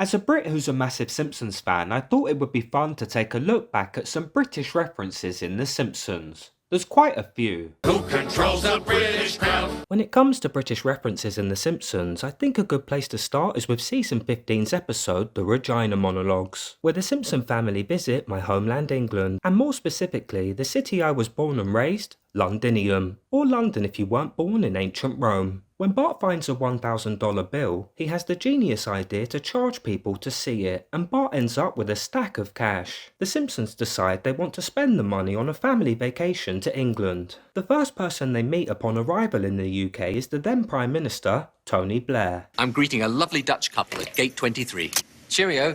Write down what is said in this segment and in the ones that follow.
As a Brit who's a massive Simpsons fan, I thought it would be fun to take a look back at some British references in The Simpsons. There's quite a few. Who controls the British crown? When it comes to British references in The Simpsons, I think a good place to start is with season 15's episode, The Regina Monologues, where the Simpson family visit my homeland England, and more specifically, the city I was born and raised, Londinium, or London if you weren't born in ancient Rome. When Bart finds a $1,000 bill, he has the genius idea to charge people to see it, and Bart ends up with a stack of cash. The Simpsons decide they want to spend the money on a family vacation to England. The first person they meet upon arrival in the UK is the then Prime Minister, Tony Blair. I'm greeting a lovely Dutch couple at gate 23. Cheerio.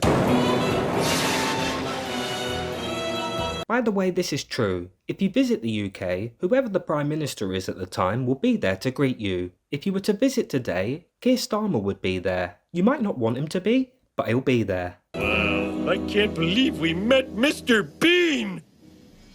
By the way, this is true. If you visit the UK, whoever the Prime Minister is at the time will be there to greet you. If you were to visit today, Keir Starmer would be there. You might not want him to be, but he'll be there. Wow, I can't believe we met Mr. Bean!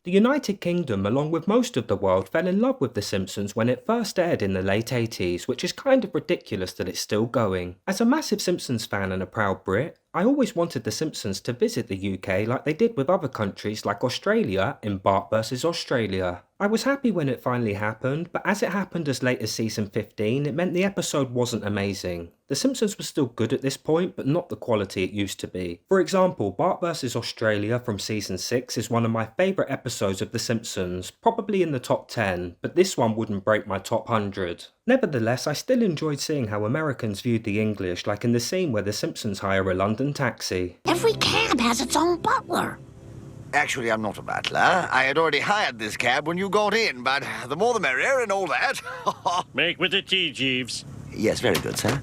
The United Kingdom, along with most of the world, fell in love with The Simpsons when it first aired in the late 80s, which is kind of ridiculous that it's still going. As a massive Simpsons fan and a proud Brit, I always wanted The Simpsons to visit the UK like they did with other countries like Australia in Bart vs Australia. I was happy when it finally happened, but as it happened as late as season 15, it meant the episode wasn't amazing. The Simpsons was still good at this point, but not the quality it used to be. For example, Bart vs Australia from season 6 is one of my favourite episodes of The Simpsons, probably in the top 10, but this one wouldn't break my top 100. Nevertheless, I still enjoyed seeing how Americans viewed the English, like in the scene where the Simpsons hire a London taxi. Every cab has its own butler. Actually, I'm not a butler. I had already hired this cab when you got in, but the more the merrier and all that. Make with the tea, Jeeves. Yes, very good, sir.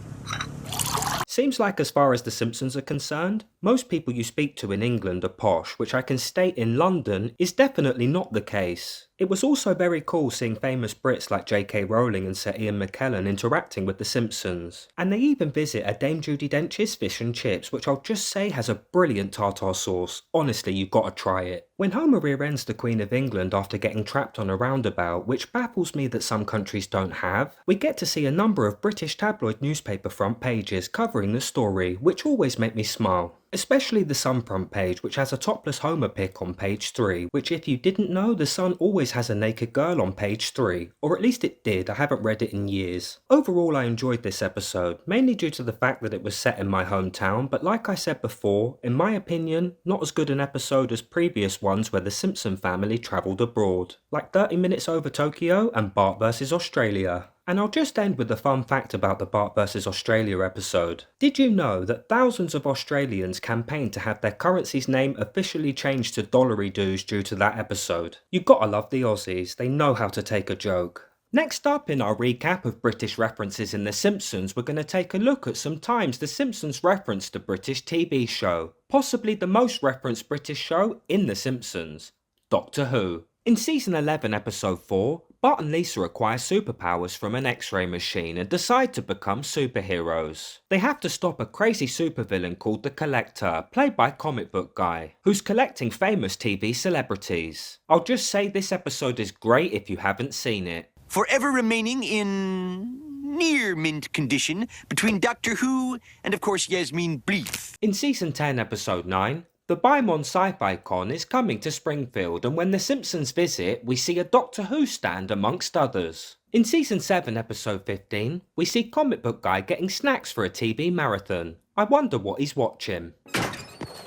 Seems like as far as The Simpsons are concerned, most people you speak to in England are posh, which I can state in London is definitely not the case. It was also very cool seeing famous Brits like J.K. Rowling and Sir Ian McKellen interacting with The Simpsons. And they even visit a Dame Judi Dench's fish and chips, which I'll just say has a brilliant tartar sauce. Honestly, you've got to try it. When Homer rear-ends the Queen of England after getting trapped on a roundabout, which baffles me that some countries don't have, we get to see a number of British tabloid newspaper front pages covering the story, which always make me smile. Especially the Sun front page, which has a topless Homer pic on page 3, which if you didn't know, the Sun always has a naked girl on page 3, or at least it did, I haven't read it in years. Overall, I enjoyed this episode, mainly due to the fact that it was set in my hometown, but like I said before, in my opinion, not as good an episode as previous ones where the Simpson family travelled abroad, like 30 Minutes Over Tokyo and Bart vs Australia. And I'll just end with a fun fact about the Bart vs Australia episode. Did you know that thousands of Australians campaigned to have their currency's name officially changed to dollary-doos due to that episode? You gotta love the Aussies, they know how to take a joke. Next up in our recap of British references in The Simpsons, we're going to take a look at some times The Simpsons referenced a British TV show, possibly the most referenced British show in The Simpsons, Doctor Who. In season 11 episode 4, Bart and Lisa acquire superpowers from an X-ray machine and decide to become superheroes. They have to stop a crazy supervillain called the Collector, played by Comic Book Guy, who's collecting famous TV celebrities. I'll just say this episode is great if you haven't seen it. Forever remaining in near mint condition between Doctor Who and, of course, Yasmin Bleeth. In season 10 episode 9, the Bimon Sci-Fi Con is coming to Springfield, and when the Simpsons visit, we see a Doctor Who stand amongst others. In season 7 episode 15, we see Comic Book Guy getting snacks for a TV marathon. I wonder what he's watching.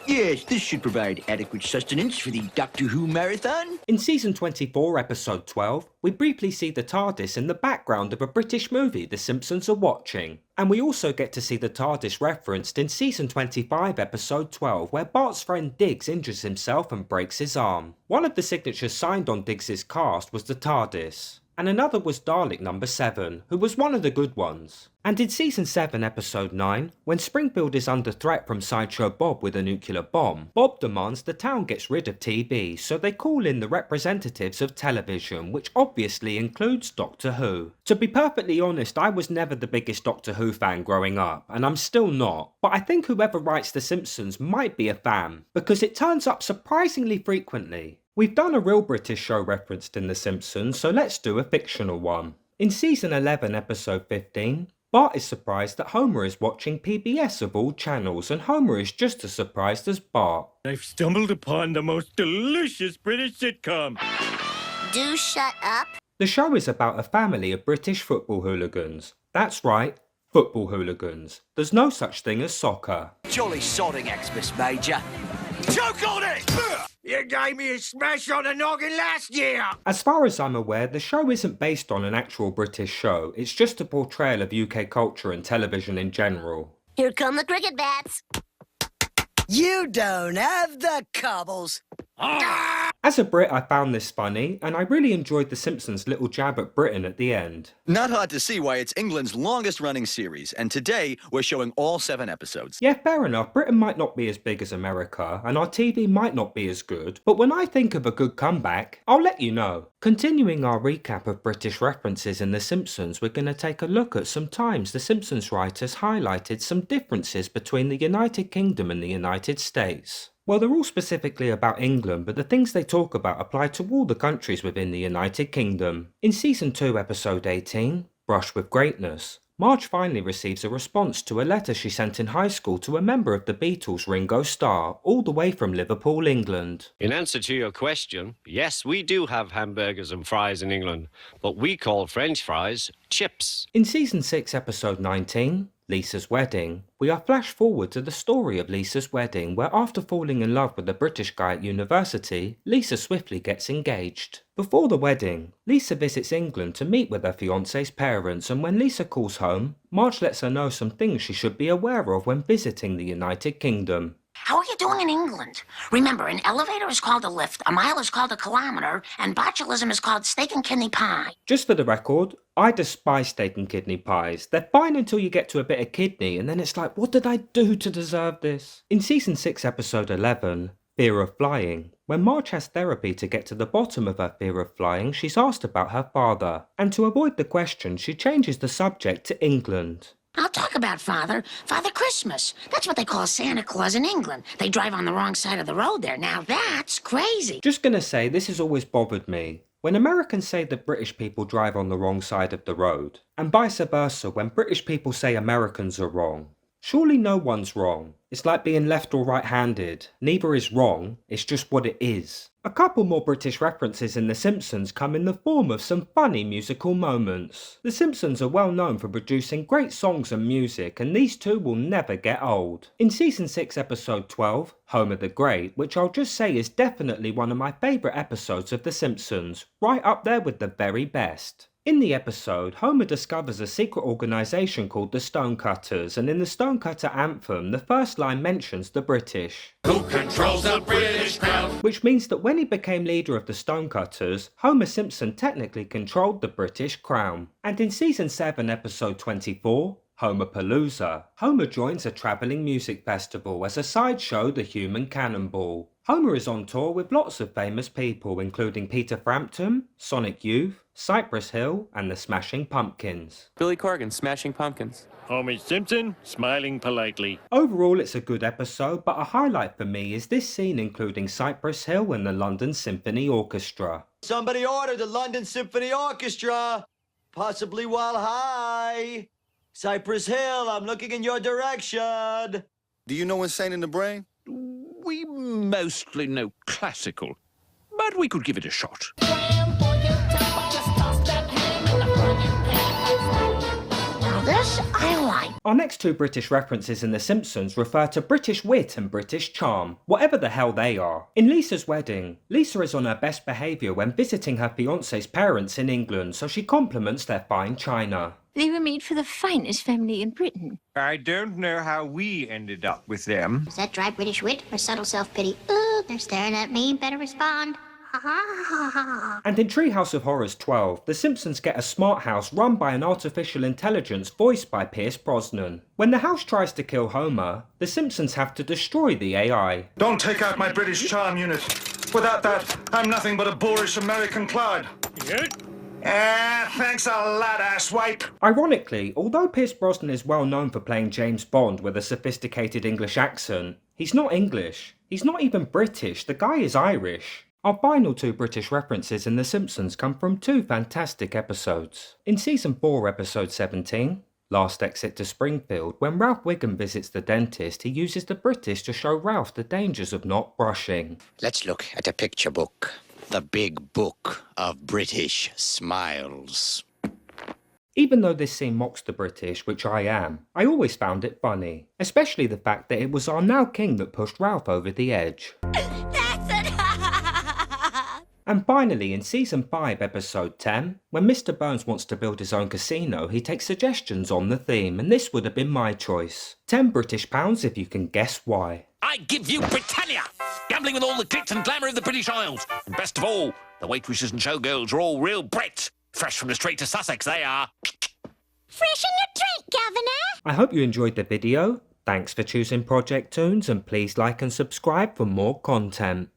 Yes, this should provide adequate sustenance for the Doctor Who marathon. In season 24 episode 12, we briefly see the TARDIS in the background of a British movie the Simpsons are watching. And we also get to see the TARDIS referenced in season 25 episode 12, where Bart's friend Diggs injures himself and breaks his arm. One of the signatures signed on Diggs's cast was the TARDIS, and another was Dalek number 7, who was one of the good ones. And in season 7 episode 9, when Springfield is under threat from Sideshow Bob with a nuclear bomb, Bob demands the town gets rid of TV, so they call in the representatives of television, which obviously includes Doctor Who. To be perfectly honest, I was never the biggest Doctor Who fan growing up, and I'm still not, but I think whoever writes The Simpsons might be a fan, because it turns up surprisingly frequently. We've done a real British show referenced in The Simpsons, so let's do a fictional one. In season 11 episode 15, Bart is surprised that Homer is watching PBS of all channels, and Homer is just as surprised as Bart. I've stumbled upon the most delicious British sitcom. Do shut up. The show is about a family of British football hooligans. That's right, football hooligans. There's no such thing as soccer. Jolly sodding Xmas, Major. Choke on it! You gave me a smash on the noggin last year! As far as I'm aware, the show isn't based on an actual British show. It's just a portrayal of UK culture and television in general. Here come the cricket bats. You don't have the cobbles. As a Brit, I found this funny, and I really enjoyed The Simpsons' little jab at Britain at the end. Not hard to see why it's England's longest running series, and today we're showing all 7 episodes. Yeah, fair enough, Britain might not be as big as America, and our TV might not be as good, but when I think of a good comeback, I'll let you know. Continuing our recap of British references in The Simpsons, we're going to take a look at some times The Simpsons writers highlighted some differences between the United Kingdom and the United States. Well, they're all specifically about England, but the things they talk about apply to all the countries within the United Kingdom. In Season 2, Episode 18, Brush with Greatness, Marge finally receives a response to a letter she sent in high school to a member of the Beatles, Ringo Starr, all the way from Liverpool, England. In answer to your question, yes, we do have hamburgers and fries in England, but we call French fries chips. In Season 6, Episode 19, Lisa's Wedding, we are flashed forward to the story of Lisa's wedding, where after falling in love with a British guy at university, Lisa swiftly gets engaged. Before the wedding, Lisa visits England to meet with her fiancé's parents, and when Lisa calls home, Marge lets her know some things she should be aware of when visiting the United Kingdom. How are you doing in England? Remember, an elevator is called a lift, a mile is called a kilometer, and botulism is called steak and kidney pie. Just for the record, I despise steak and kidney pies. They're fine until you get to a bit of kidney, and then it's like, what did I do to deserve this? In Season 6, Episode 11, Fear of Flying, when Marge has therapy to get to the bottom of her fear of flying, she's asked about her father, and to avoid the question, she changes the subject to England. I'll talk about Father Christmas. That's what they call Santa Claus in England. They drive on the wrong side of the road there. Now that's crazy. Just gonna say, this has always bothered me. When Americans say that British people drive on the wrong side of the road, and vice versa when British people say Americans are wrong. Surely no one's wrong. It's like being left or right-handed. Neither is wrong, it's just what it is. A couple more British references in The Simpsons come in the form of some funny musical moments. The Simpsons are well known for producing great songs and music, and these two will never get old. In Season 6, Episode 12, Homer the Great, which I'll just say is definitely one of my favourite episodes of The Simpsons, right up there with the very best. In the episode, Homer discovers a secret organisation called the Stonecutters, and in the Stonecutter anthem, the first line mentions the British. Who controls the British crown? Which means that when he became leader of the Stonecutters, Homer Simpson technically controlled the British crown. And in Season 7, Episode 24, Homerpalooza, Homer joins a travelling music festival as a sideshow, the Human Cannonball. Homer is on tour with lots of famous people, including Peter Frampton, Sonic Youth, Cypress Hill, and the Smashing Pumpkins. Billy Corgan, Smashing Pumpkins. Homer Simpson, smiling politely. Overall, it's a good episode, but a highlight for me is this scene including Cypress Hill and the London Symphony Orchestra. Somebody ordered the London Symphony Orchestra, possibly while high. Cypress Hill, I'm looking in your direction. Do you know Insane in the Brain? We mostly know classical, but we could give it a shot. Now this I like. Our next two British references in The Simpsons refer to British wit and British charm, whatever the hell they are. In Lisa's wedding, Lisa is on her best behaviour when visiting her fiancé's parents in England, so she compliments their fine china. They were made for the finest family in Britain. I don't know how we ended up with them. Is that dry British wit or subtle self-pity? Ooh, they're staring at me. Better respond. Ha ha ha ha. And in Treehouse of Horrors 12, the Simpsons get a smart house run by an artificial intelligence voiced by Pierce Brosnan. When the house tries to kill Homer, the Simpsons have to destroy the AI. Don't take out my British charm unit. Without that, I'm nothing but a boorish American clod. Thanks a lot, asswipe. Ironically, although Pierce Brosnan is well known for playing James Bond with a sophisticated English accent, he's not English. He's not even British, the guy is Irish. Our final two British references in The Simpsons come from two fantastic episodes. In Season 4, Episode 17, Last exit to Springfield, when Ralph Wiggum visits the dentist, he uses the British to show Ralph the dangers of not brushing. Let's look at a picture book. The big book of British smiles. Even though this scene mocks the British, which I am, I always found it funny. Especially the fact that it was our now king that pushed Ralph over the edge. And finally, in Season 5, Episode 10, when Mr. Burns wants to build his own casino, he takes suggestions on the theme, and this would have been my choice. £10 if you can guess why. I give you Britannia! Gambling with all the glitz and glamour of the British Isles. And best of all, the waitresses and showgirls are all real Brits. Fresh from the Strait to Sussex, they are. Fresh in your drink, Governor! I hope you enjoyed the video. Thanks for choosing Project Toons, and please like and subscribe for more content.